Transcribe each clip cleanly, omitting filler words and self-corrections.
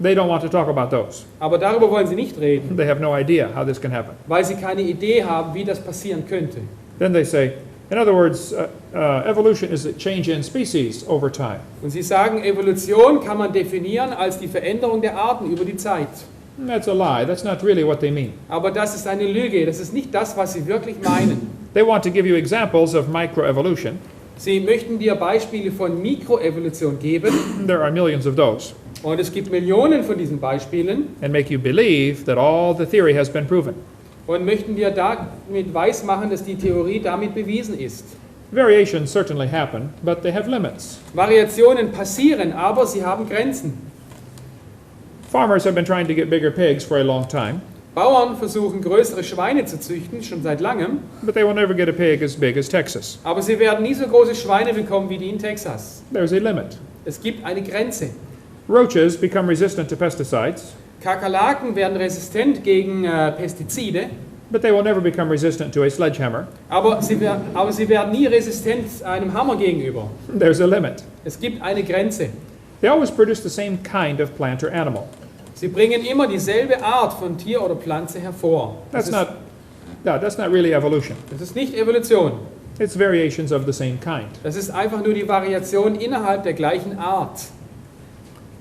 They don't want to talk about those. Aber darüber wollen sie nicht reden, They have no idea how this can happen. weil sie keine Idee haben, wie das passieren könnte. Then they say, in other words, evolution is a change in species over time. Und sie sagen, Evolution kann man definieren als die Veränderung der Arten über die Zeit. That's a lie. That's not really what they mean. Aber das ist eine Lüge, das ist nicht das, was sie wirklich meinen. They want to give you examples of microevolution. Sie möchten dir Beispiele von Mikroevolution geben, There are millions of those. und es gibt Millionen von diesen Beispielen, And make you believe that all the theory has been proven. und möchten dir damit weismachen, dass die Theorie damit bewiesen ist. Variations certainly happen, but they have limits. Variationen passieren, aber sie haben Grenzen. Farmers have been trying to get bigger pigs for a long time, Bauern versuchen, größere Schweine zu züchten, schon seit langem, but they will never get a pig as big as Texas. aber sie werden nie so große Schweine bekommen wie die in Texas. There's a limit. Es gibt eine Grenze. Roaches become resistant to pesticides, Kakerlaken werden resistent gegen Pestizide, but they will never become resistant to a sledgehammer. aber sie werden nie resistent einem Hammer gegenüber. There's a limit. Es gibt eine Grenze. They always produce the same kind of plant or animal. Sie bringen immer dieselbe Art von Tier oder Pflanze hervor. That's not really evolution. Das ist nicht Evolution. It's variations of the same kind. Das ist einfach nur die Variation innerhalb der gleichen Art.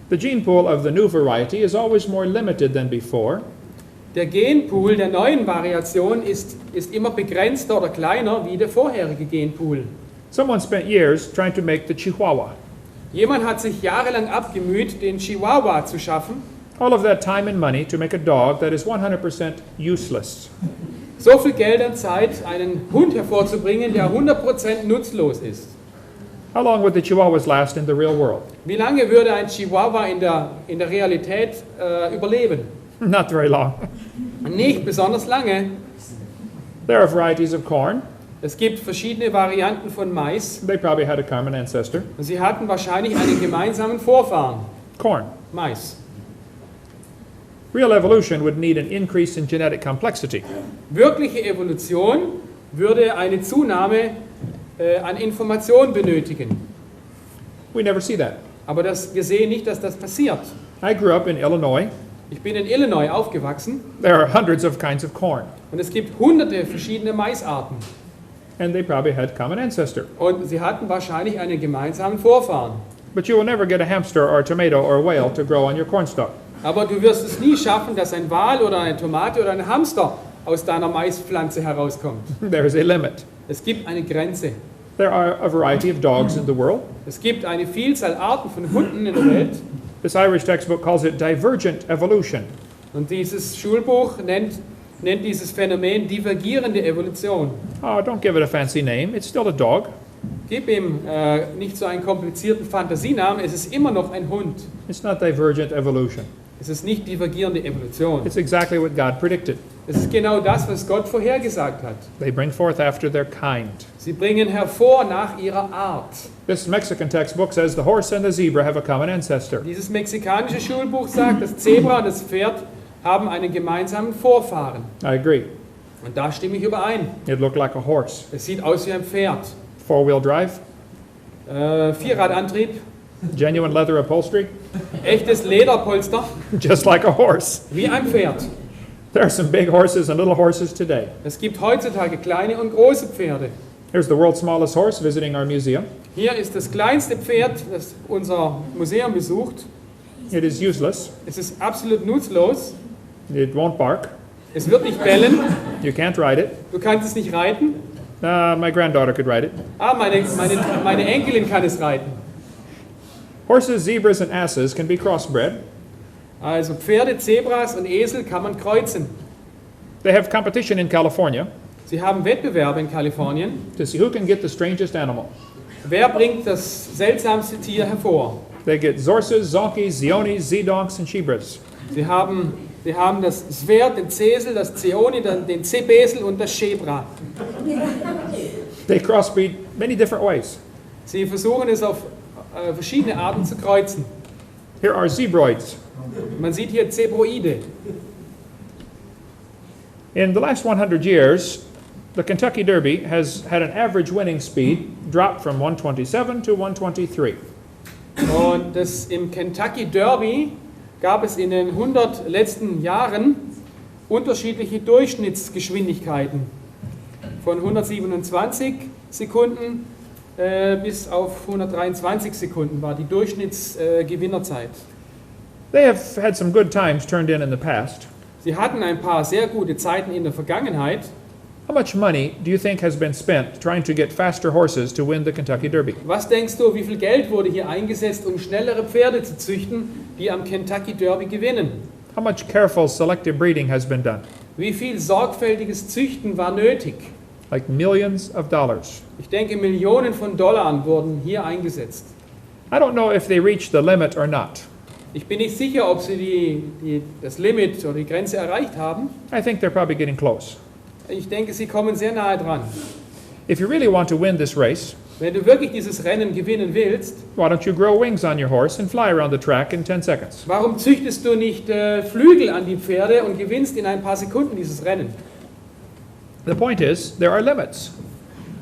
The gene pool of the new variety is always more limited than before, Der Genpool der neuen Variation ist immer begrenzter oder kleiner wie der vorherige Genpool. someone spent years trying to make the Chihuahua. Jemand hat sich jahrelang abgemüht, den Chihuahua zu schaffen. All of that time and money to make a dog that is 100% useless. So viel Geld und Zeit, einen Hund hervorzubringen, der 100% nutzlos ist. How long would the Chihuahuas last in the real world? Wie lange würde ein Chihuahua in der Realität überleben? Not very long. Nicht besonders lange. There are varieties of corn. Es gibt verschiedene Varianten von Mais They probably had a common ancestor. und sie hatten wahrscheinlich einen gemeinsamen Vorfahren. Corn. Mais. Real evolution would need an increase in genetic complexity. Wirkliche Evolution würde eine Zunahme an Information benötigen. We never see that. Aber wir sehen nicht, dass das passiert. I grew up in Illinois. Ich bin in Illinois aufgewachsen There are hundreds of kinds of corn, und es gibt hunderte verschiedene Maisarten. and they probably had common ancestor. Und sie hatten wahrscheinlich einen gemeinsamen Vorfahren. But you will never get a hamster or a tomato or a whale to grow on your cornstalk. Aber du wirst es nie schaffen, dass ein Wal oder eine Tomate oder ein Hamster aus deiner Maispflanze herauskommt. There is a limit. Es gibt eine Grenze. There are a variety of dogs in the world. Es gibt eine Vielzahl Arten von Hunden in der Welt. This Irish textbook calls it divergent evolution. Und dieses Schulbuch nennt dieses Phänomen divergierende Evolution. Oh, don't give it a fancy name. It's still a dog. Gib ihm nicht so einen komplizierten Fantasienamen, es ist immer noch ein Hund. It's not divergent evolution. Es ist nicht divergierende Evolution. It's exactly what God predicted. Es ist genau das, was Gott vorhergesagt hat. They bring forth after their kind. Sie bringen hervor nach ihrer Art. This Mexican textbook says the horse and the zebra have a common ancestor. Dieses mexikanische Schulbuch sagt, das Zebra und das Pferd haben einen gemeinsamen Vorfahren. I agree. Und da stimme ich überein. It looked like a horse. Es sieht aus wie ein Pferd. Four-wheel drive, Vierradantrieb, genuine leather upholstery, echtes Lederpolster, just like a horse. wie ein Pferd. There are some big horses and little horses today. Es gibt heutzutage kleine und große Pferde. Here's the world's smallest horse visiting our museum. Hier ist das kleinste Pferd, das unser Museum besucht. It is useless. Es ist absolut nutzlos. It won't bark. Es wird nicht bellen. You can't ride it. Du kannst es nicht reiten. My granddaughter could ride it. Meine Enkelin kann es reiten. Horses, zebras, and asses can be crossbred. Also Pferde, Zebras und Esel kann man kreuzen. They have competition in California Sie haben Wettbewerbe in Kalifornien. to see who can get the strangest animal. Wer bringt das seltsamste Tier hervor? They get Zorses, Zonkies, Zionis, Zedonks, and Shebras. Sie haben das Pferd, den Zesel, das Zeoni, den Zebesel und das Schebra. They crossbreed many different ways. Sie versuchen es auf verschiedene Arten zu kreuzen. Here are zebroids. Man sieht hier Zebroide. In the last 100 years, the Kentucky Derby has had an average winning speed drop from 127 to 123. Und im Kentucky Derby gab es in den 100 letzten Jahren unterschiedliche Durchschnittsgeschwindigkeiten. Von 127 Sekunden bis auf 123 Sekunden war die Durchschnittsgewinnerzeit. They have had some good times turned in the past. Sie hatten ein paar sehr gute Zeiten in der Vergangenheit. How much money do you think has been spent trying to get faster horses to win the Kentucky Derby? Was denkst du, wie viel Geld wurde hier eingesetzt, um schnellere Pferde zu züchten, die am Kentucky Derby gewinnen? How much careful selective breeding has been done? Wie viel sorgfältiges Züchten war nötig? Like millions of dollars. Ich denke, Millionen von Dollar wurden hier eingesetzt. I don't know if they reached the limit or not. Ich bin nicht sicher, ob sie das Limit oder die Grenze erreicht haben. I think they're probably getting close. Ich denke, sie kommen sehr nahe dran. If you really want to win this race, Wenn du wirklich dieses Rennen gewinnen willst, why don't you grow wings on your horse and fly around the track in 10 seconds? warum züchtest du nicht Flügel an die Pferde und gewinnst in ein paar Sekunden dieses Rennen? The point is, there are limits.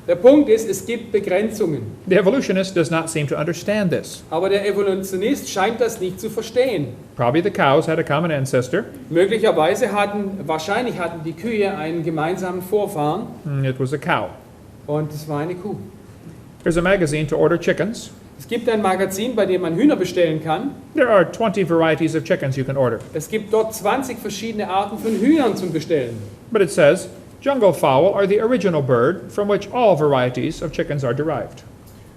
Der Punkt ist, es gibt Begrenzungen. The evolutionist does not seem to understand this. Aber der Evolutionist scheint das nicht zu verstehen. Probably the cows had a common ancestor. Wahrscheinlich hatten die Kühe einen gemeinsamen Vorfahren It was a cow. und es war eine Kuh. There's a magazine to order chickens. Es gibt ein Magazin, bei dem man Hühner bestellen kann. There are 20 varieties of chickens you can order. Es gibt dort 20 verschiedene Arten von Hühnern zum Bestellen. But it says, jungle fowl are the original bird from which all varieties of chickens are derived.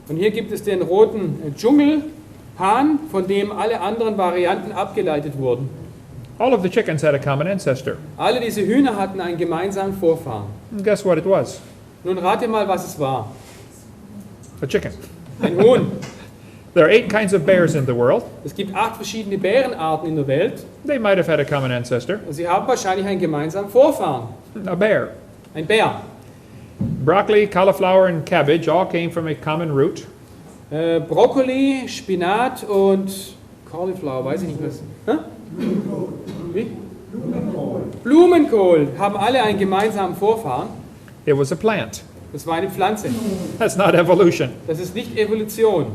Und hier gibt es den roten Dschungelhahn, von dem alle anderen Varianten abgeleitet wurden. All of the chickens had a common ancestor. Alle diese Hühner hatten einen gemeinsamen Vorfahren. And guess what it was? Nun rate mal, was es war. A chicken. Ein Huhn. There are 8 kinds of bears in the world. Es gibt 8 verschiedene Bärenarten in der Welt. They might have had a common ancestor. Und sie haben wahrscheinlich einen gemeinsamen Vorfahren. A bear. Ein Bär. Broccoli, cauliflower, and cabbage all came from a common root. Brokkoli, Spinat und Cauliflower, weiß ich nicht was. Hä? Wie? Blumenkohl haben alle einen gemeinsamen Vorfahren. It was a plant. Das war eine Pflanze. That's not evolution. Das ist nicht Evolution.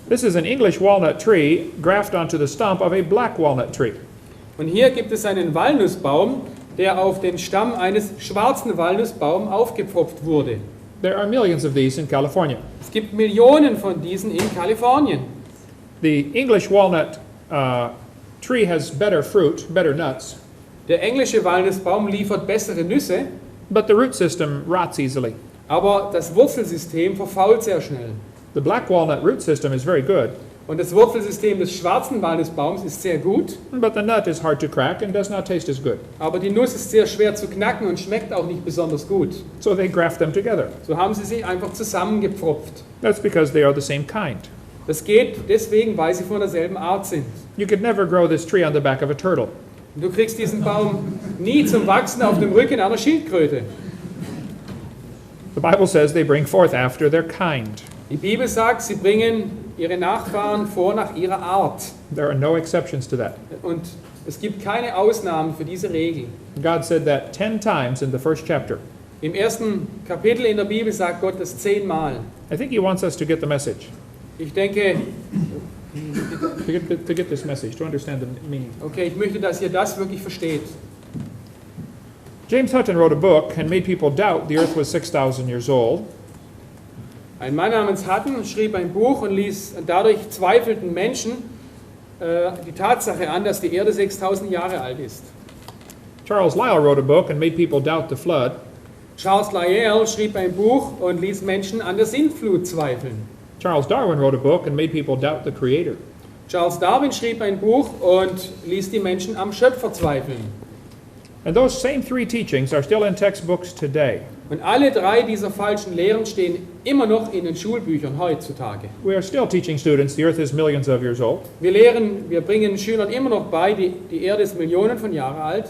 This is an English walnut tree grafted onto the stump of a black walnut tree. Und hier gibt es einen Walnussbaum, der auf den Stamm eines schwarzen Walnussbaums aufgepfropft wurde. There are millions of these in California. Es gibt Millionen von diesen in Kalifornien. The English walnut tree has better fruit, better nuts, Der englische Walnussbaum liefert bessere Nüsse, but the root system rots easily. aber das Wurzelsystem verfault sehr schnell. The black walnut root system is very good, Und das Wurzelsystem des schwarzen Walnussbaums ist sehr gut, but the nut is hard to crack and does not taste as good. aber die Nuss ist sehr schwer zu knacken und schmeckt auch nicht besonders gut. So they graft them together. So haben sie sie einfach zusammengepfropft. That's because they are the same kind. Das geht deswegen, weil sie von derselben Art sind. You could never grow this tree on the back of a turtle. Und du kriegst diesen Baum nie zum Wachsen auf dem Rücken einer Schildkröte. The Bible says they bring forth after their kind. Die Bibel sagt, sie bringen ihre Nachfahren vor nach ihrer Art. There are no exceptions to that. Und es gibt keine Ausnahmen für diese Regel. God said that 10 times in the first chapter. Im ersten Kapitel in der Bibel sagt Gott das 10-mal. I think he wants us to get the message. Ich denke, To get this message, to understand the meaning. okay, ich möchte, dass ihr das wirklich versteht. James Hutton wrote a book and made people doubt the earth was 6,000 years old. Ein Mann namens Hutton schrieb ein Buch und dadurch zweifelten Menschen die Tatsache an, dass die Erde 6000 Jahre alt ist. Charles Lyell wrote a book and made people doubt the flood. Charles Lyell schrieb ein Buch und ließ Menschen an der Sintflut zweifeln. Charles Darwin wrote a book and made people doubt the Creator. Charles Darwin schrieb ein Buch und ließ die Menschen am Schöpfer zweifeln. And those same 3 teachings are still in textbooks today. Und alle 3 dieser falschen Lehren stehen immer noch in den Schulbüchern heutzutage. We are still teaching students the earth is millions of years old. Wir bringen Schülern immer noch bei, die Erde ist Millionen von Jahren alt.